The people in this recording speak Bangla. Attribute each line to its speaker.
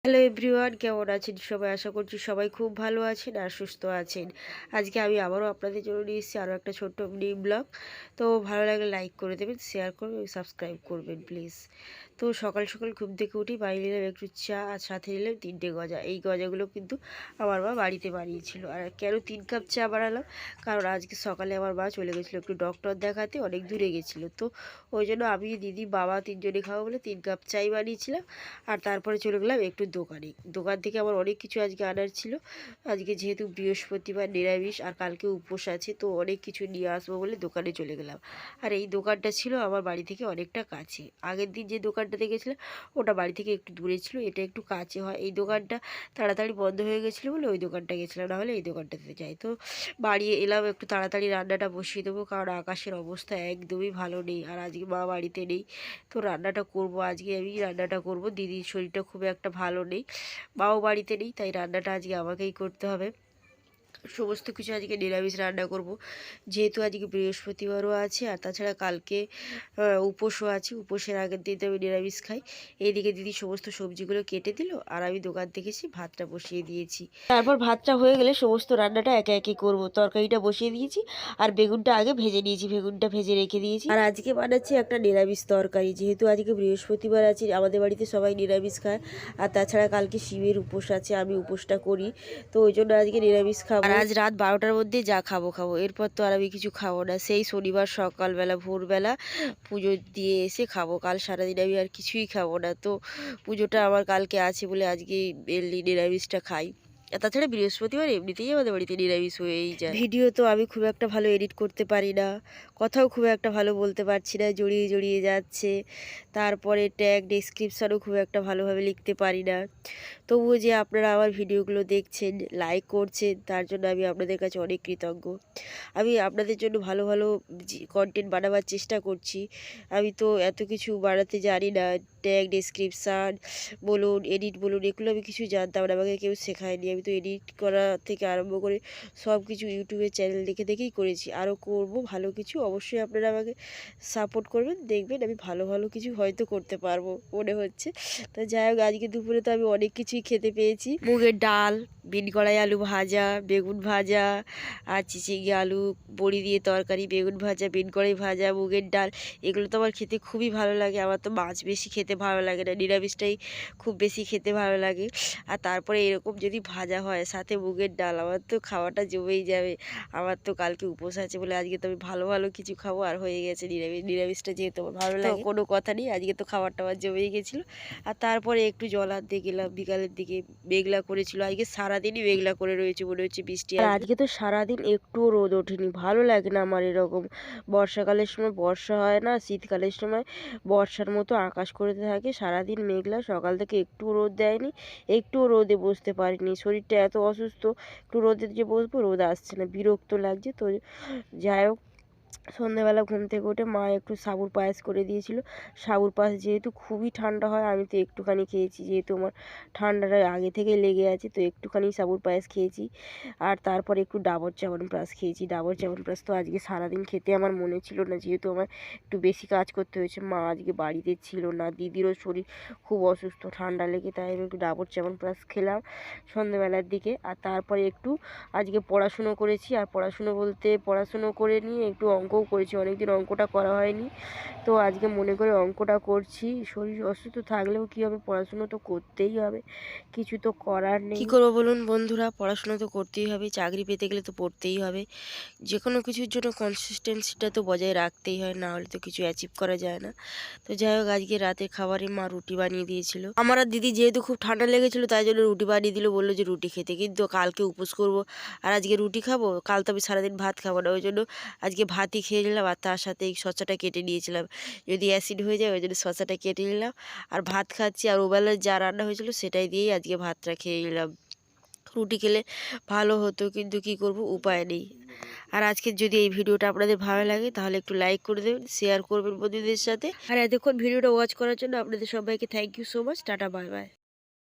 Speaker 1: হ্যালো এভরিওয়ান, কেমন আছেন সবাই? আশা করছি সবাই খুব ভালো আছেন আর সুস্থ আছেন। আজকে আমি আবারও আপনাদের জন্য নিয়ে এসেছি আরও একটা ছোট্ট মিনি ব্লগ। তো ভালো লাগলে লাইক করে দেবেন, শেয়ার করবেন, সাবস্ক্রাইব করবেন প্লিজ। তো সকাল সকাল ঘুম থেকে উঠি, বানিয়ে নিলাম একটু চা আর সাথে নিলাম 3টে গজা। এই গজাগুলো কিন্তু আমার মা বাড়িতে বানিয়েছিল। আর কেন 3 কাপ চা বানালাম? কারণ আজকে সকালে আমার মা চলে গেছিলো একটু ডক্টর দেখাতে, অনেক দূরে গেছিলো। তো ওই জন্য আমি, দিদি, বাবা তিনজনে খাবো বলে 3 কাপ চাই বানিয়েছিলাম। আর তারপরে চলে গেলাম একটু দোকান থেকে আমার অনেক কিছু আজকে আনার ছিল। আজকে যেহেতু বৃহস্পতিবার নিরামিষ আর কালকে উপোস আছে, তো অনেক কিছু নিয়ে আসবো বলে দোকানে চলে গেলাম। আর এই দোকানটা ছিল আমার বাড়ি থেকে অনেকটা কাছে। আগের দিন যে দোকানটাতে গেছিলাম ওটা বাড়ি থেকে একটু দূরে ছিল, এটা একটু কাছে হয়। এই দোকানটা তাড়াতাড়ি বন্ধ হয়ে গেছিলো বলে ওই দোকানটা গেছিলাম, নাহলে এই দোকানটাতে যাই। তো বাড়ি এলাম, একটু তাড়াতাড়ি রান্নাটা বসিয়ে দেবো, কারণ আকাশের অবস্থা একদমই ভালো নেই আর আজকে মা বাড়িতে নেই। তো রান্নাটা করব, আজকে আমি রান্নাটা করব। দিদির শরীরটা খুব একটা ভালো নেই, মাও বাড়িতে নেই, তাই রান্নাটা আজকে আমাকেই করতে হবে। সমস্ত কিছু আজকে নিরামিষ রান্না করব, যেহেতু আজকে বৃহস্পতিবারও আছে আর তাছাড়া কালকে উপোসও আছে। উপোসের আগের দিন তো আমি নিরামিষ খাই। এইদিকে দিদি সমস্ত সবজিগুলো কেটে দিল আর আমি দোকান থেকে এসে ভাতটা বসিয়ে দিয়েছি। তারপর ভাতটা হয়ে গেলে সমস্ত রান্নাটা একে একে করব। তরকারিটা বসিয়ে দিয়েছি আর বেগুনটা আগে ভেজে নিয়েছি, বেগুনটা ভেজে রেখে দিয়েছি। আর আজকে বানাচ্ছি একটা নিরামিষ তরকারি, যেহেতু আজকে বৃহস্পতিবার আছে, আমাদের বাড়িতে সবাই নিরামিষ খায়। আর তাছাড়া কালকে শিবের উপোস আছে, আমি উপোসটা করি, তো ওই জন্য আজকে নিরামিষ খাবো। আর আজ রাত 12টার মধ্যে যা খাবো খাবো, এরপর তো আর আমি কিছু খাবো না। সেই শনিবার সকালবেলা ভোরবেলা পুজো দিয়ে এসে খাবো। কাল সারাদিন আমি আর কিছুই খাবো না। তো পুজোটা আমার কালকে আছে বলে আজকে মেনলি নিরামিষটা খাই। আর তাছাড়া বৃহস্পতিবার এমনিতেই আমাদের বাড়িতে নিরামিষ হয়েই যায়। ভিডিও তো আমি খুব একটা ভালো এডিট করতে পারি না, কথাও খুব একটা ভালো বলতে পারছি না, জড়িয়ে জড়িয়ে যাচ্ছে। তারপরে ট্যাগ ডেসক্রিপশানও খুব একটা ভালোভাবে লিখতে পারি না। তবুও যে আপনারা আমার ভিডিওগুলো দেখছেন, লাইক করছেন, তার জন্য আমি আপনাদের কাছে অনেক কৃতজ্ঞ। আমি আপনাদের জন্য ভালো ভালো কন্টেন্ট বানাবার চেষ্টা করছি। আমি তো এত কিছু বানাতে জানি না, ট্যাগ ডেসক্রিপশান বলুন, এডিট বলুন, এগুলো আমি কিছু জানতাম না, আমাকে কেউ শেখায়নি। আমি তো এডিট করা থেকে আরম্ভ করে সব কিছু ইউটিউবের চ্যানেল দেখে দেখেই করেছি। আরও করব ভালো কিছু, অবশ্যই আপনারা আমাকে সাপোর্ট করবেন, দেখবেন আমি ভালো ভালো কিছু হয়তো করতে পারবো মনে হচ্ছে। তো যাই হোক, আজকে দুপুরে তো আমি অনেক কিছুই খেতে পেয়েছি। মুগের ডাল, বিন কড়াই আলু ভাজা, বেগুন ভাজা আর চিচিঙ্গা আলু বড়ি দিয়ে তরকারি, বেগুন ভাজা, বিন কড়াই ভাজা, মুগের ডাল, এগুলো তো আমার খেতে খুবই ভালো লাগে। আমার তো মাছ বেশি খেতে ভালো লাগে না, নিরামিষটাই খুব বেশি খেতে ভালো লাগে। আর তারপরে এরকম যদি ভাজা হয় সাথে মুগের ডাল, আমার তো খাওয়াটা জমেই যাবে। আমার তো কালকে উপোস আছে বলে আজকে তো আমি ভালো ভালো কিছু খাবো, আর হয়ে গেছে নিরামিষ। নিরামিষটা যেহেতু আমার ভালো লাগে, কোনো কথা নেই, আজকে তো খাবারটা আমার জমেই গেছিলো। আর তারপরে একটু জল আনতে গেলাম বিকালের দিকে, মেঘলা করেছিল, আজকে সারাদিনই মেঘলা করে রয়েছে, মনে হচ্ছে বৃষ্টি আসবে। আর আজকে তো সারাদিন একটুও রোদ ওঠেনি, ভালো লাগে না আমার এরকম। বর্ষাকালের সময় বর্ষা হয় না, শীতকালের সময় বর্ষার মতো আকাশ করতে থাকে, সারাদিন মেঘলা, সকাল থেকে একটুও রোদ দেয়নি, একটুও রোদে বসতে পারিনি, শরীরটা এত অসুস্থ। একটু রোদে যে বসবো, রোদ আসছে না, বিরক্ত লাগছে। তো যাই হোক, সন্ধ্যেবেলা ঘুম থেকে উঠে মা একটু সাবুর পায়েস করে দিয়েছিল। সাবুর পায়েস যেহেতু খুবই ঠান্ডা হয়, আমি তো একটুখানি খেয়েছি, যেহেতু আমার ঠান্ডাটা আগে থেকেই লেগে আছে, তো একটুখানি সাবুর পায়েস খেয়েছি। আর তারপরে একটু ডাবর চ্যবনপ্রাশ খেয়েছি। ডাবর চ্যবনপ্রাশ তো আজকে সারাদিন খেতে আমার মনে ছিল না, যেহেতু আমার একটু বেশি কাজ করতে হয়েছে। মা আজকে বাড়িতে ছিল না, দিদিরও শরীর খুব অসুস্থ, ঠান্ডা লেগে, তাই আমি একটু ডাবর চ্যবনপ্রাশ খেলাম সন্ধ্যেবেলার দিকে। আর তারপরে একটু আজকে পড়াশুনো করেছি। আর পড়াশুনো বলতে, পড়াশুনো করে নিয়ে একটু অঙ্কও করেছি, অনেকদিন অঙ্কটা করা হয়নি, তো আজকে মনে করে অঙ্কটা করছি। শরীর অসুস্থ থাকলেও কী হবে, পড়াশুনো তো করতেই হবে, কিছু তো করার নেই। কী করবো বলুন বন্ধুরা, পড়াশুনো তো করতেই হবে, চাকরি পেতে গেলে তো পড়তেই হবে। যে কোনো কিছুর জন্য কনসিস্টেন্সিটা তো বজায় রাখতেই হয়, না হলে তো কিছু অ্যাচিভ করা যায় না। তো যাই হোক, আজকে রাতের খাবারে মা রুটি বানিয়ে দিয়েছিল। আমার আর দিদি যেহেতু খুব ঠান্ডা লেগেছিলো, তাই জন্য রুটি বানিয়ে দিল, বললো যে রুটি খেতে, কিন্তু কালকে উপোস করবো আর আজকে রুটি খাবো, কাল তো আমি সারাদিন ভাত খাবো না, ওই জন্য আজকে ভাতই খেয়ে নিলাম। আর তার সাথে এই শসাটা কেটে নিয়েছিলাম, যদি অ্যাসিড হয়ে যায়, ওই জন্য শসাটা কেটে নিলাম আর ভাত খাচ্ছি। আর ওবেলায় যা রান্না হয়েছিল সেটাই দিয়েই আজকে ভাতটা খেয়ে নিলাম। রুটি খেলে ভালো হতো, কিন্তু কি করব, উপায় নেই। আর আজকে যদি এই ভিডিওটা আপনাদের ভালো লাগে তাহলে একটু লাইক করে দেবেন, শেয়ার করবেন বন্ধুদের সাথে। আর এতক্ষণ ভিডিওটা ওয়াচ করার জন্য আপনাদের সবাইকে thank you so much. Tata, bye by.